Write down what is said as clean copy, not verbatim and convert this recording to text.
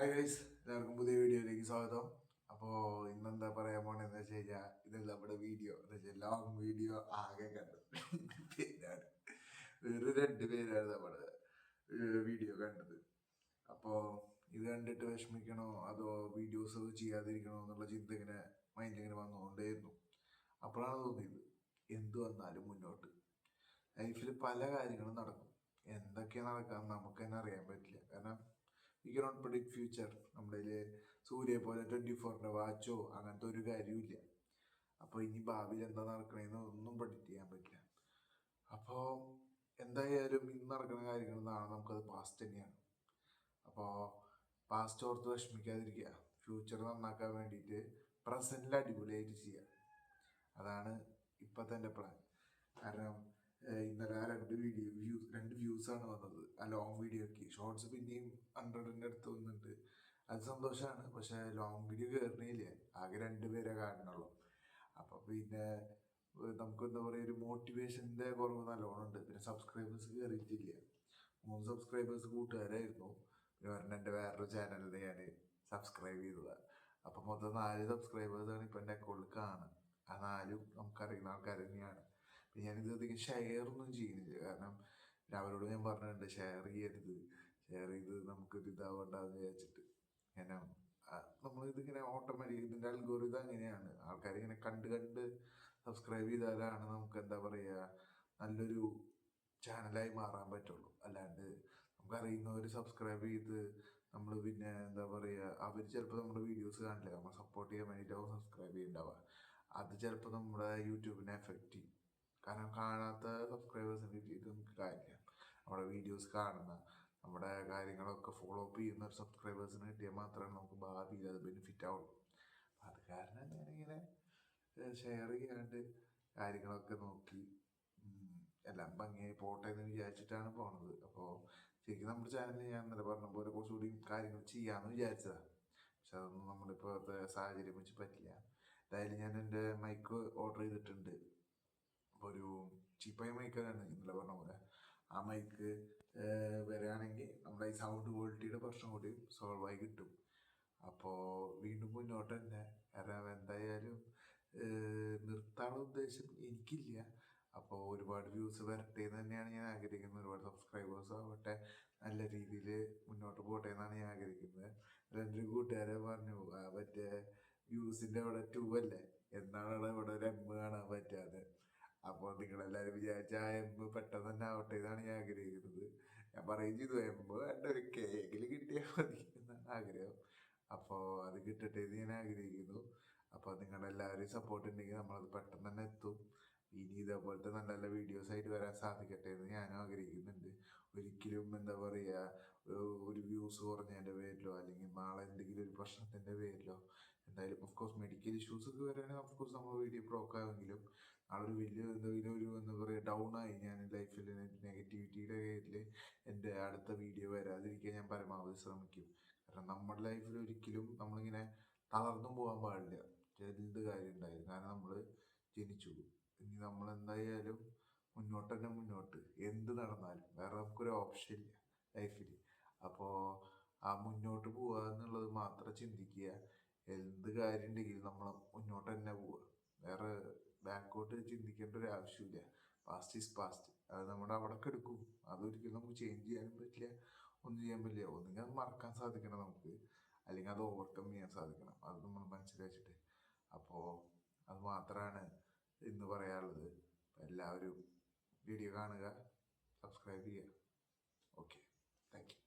Hi guys, എല്ലാവർക്കും പുതിയ വീഡിയോയിലേക്ക് സ്വാഗതം. അപ്പോൾ ഇന്നെന്താ പറയാൻ പോണെന്ന് വെച്ച് കഴിഞ്ഞാൽ ഇത് നമ്മുടെ വീഡിയോ എന്ന് വെച്ചാൽ ലോങ് വീഡിയോ ആകെ കണ്ടു പേരാണ് വേറെ 2 പേരാണ് നമ്മുടെ വീഡിയോ കണ്ടത്. അപ്പോൾ ഇത് കണ്ടിട്ട് വിഷമിക്കണോ അതോ വീഡിയോസ് ചെയ്യാതിരിക്കണോ എന്നുള്ള ചിന്ത ഇങ്ങനെ മൈൻഡിൽ ഇങ്ങനെ വന്നുകൊണ്ടേയിരുന്നു. അപ്പോഴാണ് തോന്നിയത് എന്തു വന്നാലും മുന്നോട്ട് ലൈഫിൽ പല കാര്യങ്ങളും നടക്കും. എന്തൊക്കെയാണ് നടക്കാന്ന് നമുക്ക് തന്നെ അറിയാൻ പറ്റില്ല. കാരണം വി കനോട്ട് പ്രിഡിക്ട് ഫ്യൂച്ചർ. നമ്മുടെ സൂര്യയെ പോലെ 24 വാച്ചോ അങ്ങനത്തെ ഒരു കാര്യമില്ല. അപ്പോൾ ഇനി ഭാവിയിൽ എന്താ നടക്കണേന്ന് ഒന്നും പ്രെഡിക്റ്റ് ചെയ്യാൻ പറ്റില്ല. അപ്പോൾ എന്തായാലും ഇന്ന് നടക്കുന്ന കാര്യങ്ങൾ നാളെ നമുക്കത് പാസ്റ്റ് തന്നെയാണ്. അപ്പോൾ പാസ്റ്റ് ഓർത്ത് വിഷമിക്കാതിരിക്കുക. ഫ്യൂച്ചർ നന്നാക്കാൻ വേണ്ടിയിട്ട് പ്രസൻറ്റിൽ അടിപൊളിയായിട്ട് ചെയ്യുക. അതാണ് ഇപ്പോഴത്തെ എൻ്റെ പ്ലാൻ. കാരണം ഇന്നലെ ആ 2 വ്യൂസാണ് വന്നത് ആ ലോങ് വീഡിയോക്ക്. ഷോർട്സ് പിന്നെയും 100ൻ്റെ അടുത്ത് വന്നിട്ടുണ്ട്. അത് സന്തോഷമാണ്. പക്ഷേ ലോങ് വീഡിയോ കയറണില്ലേ, ആകെ 2 പേരെ കാണുന്നുള്ളൂ. അപ്പം പിന്നെ നമുക്ക് എന്താ പറയുക, ഒരു മോട്ടിവേഷൻ്റെ കുറവ് നല്ലോണം ഉണ്ട്. പിന്നെ സബ്സ്ക്രൈബേഴ്സ് കയറിയിട്ടില്ല. 3 സബ്സ്ക്രൈബേഴ്സ് കൂട്ടുകാരായിരുന്നു. പിന്നെ എൻ്റെ വേറൊരു ചാനലിൽ ഞാൻ സബ്സ്ക്രൈബ് ചെയ്തതാണ്. അപ്പം മൊത്തം 4 സബ്സ്ക്രൈബേഴ്സാണ് ഇപ്പം എൻ്റെ അക്കൗണ്ടിൽ കാണുക. ആ 4 നമുക്കറിയുന്ന ആൾക്കാർ തന്നെയാണ്. പിന്നെ ഞാനിത് അധികം ഷെയർ ഒന്നും ചെയ്യുന്നില്ല. കാരണം അവരോട് ഞാൻ പറഞ്ഞിട്ടുണ്ട് ഷെയർ ചെയ്ത് നമുക്കൊരു ഇതാവണ്ടെന്ന് വിചാരിച്ചിട്ട്. കാരണം നമ്മളിതിങ്ങനെ ഓട്ടോമാറ്റിക് ഇതിൻ്റെ അൽഗോരിതം അങ്ങനെയാണ്. ആൾക്കാരിങ്ങനെ കണ്ട് സബ്സ്ക്രൈബ് ചെയ്താലാണ് നമുക്ക് എന്താ പറയുക, നല്ലൊരു ചാനലായി മാറാൻ പറ്റുള്ളൂ. അല്ലാണ്ട് നമുക്കറിയുന്നവർ സബ്സ്ക്രൈബ് ചെയ്ത് നമ്മൾ പിന്നെ എന്താ പറയുക, അവർ ചിലപ്പോൾ നമ്മുടെ വീഡിയോസ് കാണില്ല. നമ്മൾ സപ്പോർട്ട് ചെയ്യാൻ വേണ്ടിയിട്ടാവും സബ്സ്ക്രൈബ് ചെയ്യുന്നുണ്ടാവുക. അത് ചിലപ്പോൾ നമ്മുടെ യൂട്യൂബിനെ എഫക്റ്റ് ചെയ്യും. കാരണം കാണാത്ത സബ്സ്ക്രൈബേഴ്സിന് കിട്ടിയിട്ട് നമുക്ക് കാര്യമില്ല. നമ്മുടെ വീഡിയോസ് കാണുന്ന, നമ്മുടെ കാര്യങ്ങളൊക്കെ ഫോളോ അപ്പ് ചെയ്യുന്ന ഒരു സബ്സ്ക്രൈബേഴ്സിന് കിട്ടിയാൽ മാത്രമേ നമുക്ക് ഭാവിയിൽ അത് ബെനിഫിറ്റ് ആവുള്ളൂ. അത് കാരണം ഞാനിങ്ങനെ ഷെയർ ചെയ്യാണ്ട് കാര്യങ്ങളൊക്കെ നോക്കി എല്ലാം ഭംഗിയായി പോട്ടെ എന്ന് വിചാരിച്ചിട്ടാണ് പോണത്. അപ്പോൾ ശരിക്കും നമ്മുടെ ചാനലിൽ ഞാൻ ഇന്നലെ പറഞ്ഞ പോലെ കുറച്ചുകൂടി കാര്യങ്ങൾ ചെയ്യാമെന്ന് വിചാരിച്ചതാണ്. പക്ഷെ അതൊന്നും നമ്മളിപ്പോഴത്തെ സാഹചര്യം വെച്ച് പറ്റില്ല. എന്തായാലും ഞാൻ എൻ്റെ മൈക്ക് ഓർഡർ ചെയ്തിട്ടുണ്ട്. അപ്പോൾ ഒരു ചീപ്പായ മൈക്കാണ് ഇന്നലെ പറഞ്ഞ പോലെ. ആ മൈക്ക് വരികയാണെങ്കിൽ നമ്മുടെ ഈ സൗണ്ട് ക്വാളിറ്റിയുടെ പ്രശ്നം കൂടി സോൾവ് ആയി കിട്ടും. അപ്പോൾ വീണ്ടും മുന്നോട്ട് തന്നെ. കാരണം എന്തായാലും നിർത്താനുള്ള ഉദ്ദേശം എനിക്കില്ല. അപ്പോൾ ഒരുപാട് വ്യൂസ് വരട്ടെ എന്ന് തന്നെയാണ് ഞാൻ ആഗ്രഹിക്കുന്നത്. ഒരുപാട് സബ്സ്ക്രൈബേഴ്സ് ആവട്ടെ, നല്ല രീതിയിൽ മുന്നോട്ട് പോട്ടെ എന്നാണ് ഞാൻ ആഗ്രഹിക്കുന്നത്. എൻ്റെ കൂട്ടുകാരെ പറഞ്ഞു മറ്റേ വ്യൂസിൻ്റെ അവിടെ 2 അല്ലേ, എന്നാണ് ഇവിടെ ഒരു M കാണാൻ പറ്റാതെ. അപ്പോൾ നിങ്ങളെല്ലാവരും വിചാരിച്ച ആ M പെട്ടെന്ന് തന്നെ ആവട്ടെ എന്നാണ് ഞാൻ ആഗ്രഹിക്കുന്നത്. ഞാൻ പറയുകയും ചെയ്തു M വേണ്ട, ഒരു കേക്കിൽ കിട്ടിയാൽ മതി എന്നാണ് ആഗ്രഹം. അപ്പോൾ അത് കിട്ടട്ടെ എന്ന് ഞാൻ ആഗ്രഹിക്കുന്നു. അപ്പോൾ നിങ്ങളെല്ലാവരും സപ്പോർട്ട് ഉണ്ടെങ്കിൽ നമ്മളത് പെട്ടെന്ന് തന്നെ എത്തും. ഇനി ഇതേപോലത്തെ നല്ല നല്ല വീഡിയോസ് ആയിട്ട് വരാൻ സാധിക്കട്ടെ എന്ന് ഞാനും ആഗ്രഹിക്കുന്നുണ്ട്. ഒരിക്കലും എന്താ പറയുക, ഒരു വ്യൂസ് കുറഞ്ഞതിൻ്റെ പേരിലോ അല്ലെങ്കിൽ നാളെ എന്തെങ്കിലും ഒരു പ്രശ്നത്തിൻ്റെ പേരിലോ എന്തായാലും ഓഫ്കോഴ്സ് മെഡിക്കൽ ഇഷ്യൂസ് ഒക്കെ വരികയാണെങ്കിൽ ഓഫ്കോഴ്സ് നമ്മൾ വീഡിയോ ബ്ലോക്ക് ആവുമെങ്കിലും നാളെ ഒരു വലിയ എന്തെങ്കിലും ഒരു എന്താ പറയുക ഡൗൺ ആയി ഞാൻ ലൈഫിൽ നെഗറ്റിവിറ്റിയുടെ പേരിൽ എൻ്റെ അടുത്ത വീഡിയോ വരാതിരിക്കാൻ ഞാൻ പരമാവധി ശ്രമിക്കും. കാരണം നമ്മുടെ ലൈഫിൽ ഒരിക്കലും നമ്മളിങ്ങനെ തളർന്നും പോകാൻ പാടില്ല. എന്ത് കാര്യം ഉണ്ടായാലും. കാരണം നമ്മൾ ജനിച്ചു, ഇനി നമ്മൾ എന്തായാലും മുന്നോട്ട് തന്നെ മുന്നോട്ട്. എന്ത് നടന്നാലും വേറെ നമുക്കൊരു ഓപ്ഷൻ ഇല്ല ലൈഫിൽ. അപ്പോൾ ആ മുന്നോട്ട് പോവുക എന്നുള്ളത് മാത്രം ചിന്തിക്കുക. എന്ത് കാര്യം ഉണ്ടെങ്കിലും നമ്മൾ മുന്നോട്ട് തന്നെ പോവുക. വേറെ ബാക്കോട്ട് ചിന്തിക്കേണ്ട ഒരു ആവശ്യമില്ല. Past is past. അത് നമ്മുടെ അവിടെ എടുക്കും. അതൊരിക്കലും നമുക്ക് ചേഞ്ച് ചെയ്യാനും പറ്റില്ല, ഒന്നും ചെയ്യാൻ പറ്റില്ല. ഒന്നുകിൽ അത് മറക്കാൻ സാധിക്കണം നമുക്ക്, അല്ലെങ്കിൽ അത് ഓവർകം ചെയ്യാൻ സാധിക്കണം. അത് നമ്മൾ മനസ്സിൽ വെച്ചിട്ട്. അപ്പോൾ അത് മാത്രമാണ് ഇന്ന് പറയാനുള്ളത്. എല്ലാവരും വീഡിയോ കാണുക, സബ്സ്ക്രൈബ് ചെയ്യുക. Okay, thank you.